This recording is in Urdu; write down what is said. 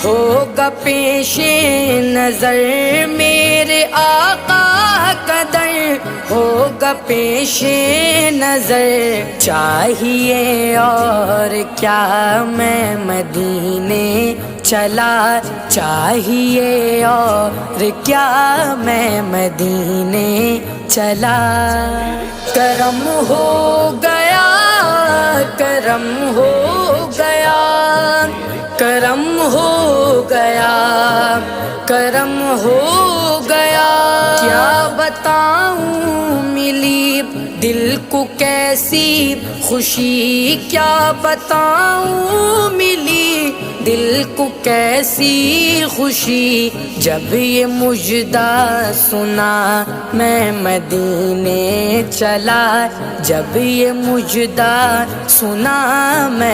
ہوگا پیش نظر میرے آقا کا در ہوگا پیش نظر چاہیے اور کیا میں مدینے چلا چاہیے اور کیا میں مدینے چلا کرم ہو گیا کرم ہو گیا کرم ہو گیا کرم ہو گیا کیا بتاؤں ملی دل کو کیسی خوشی کیا بتاؤں ملی دل کو کیسی خوشی جب یہ مژدہ سنا میں مدینے چلا جب یہ مژدہ سنا میں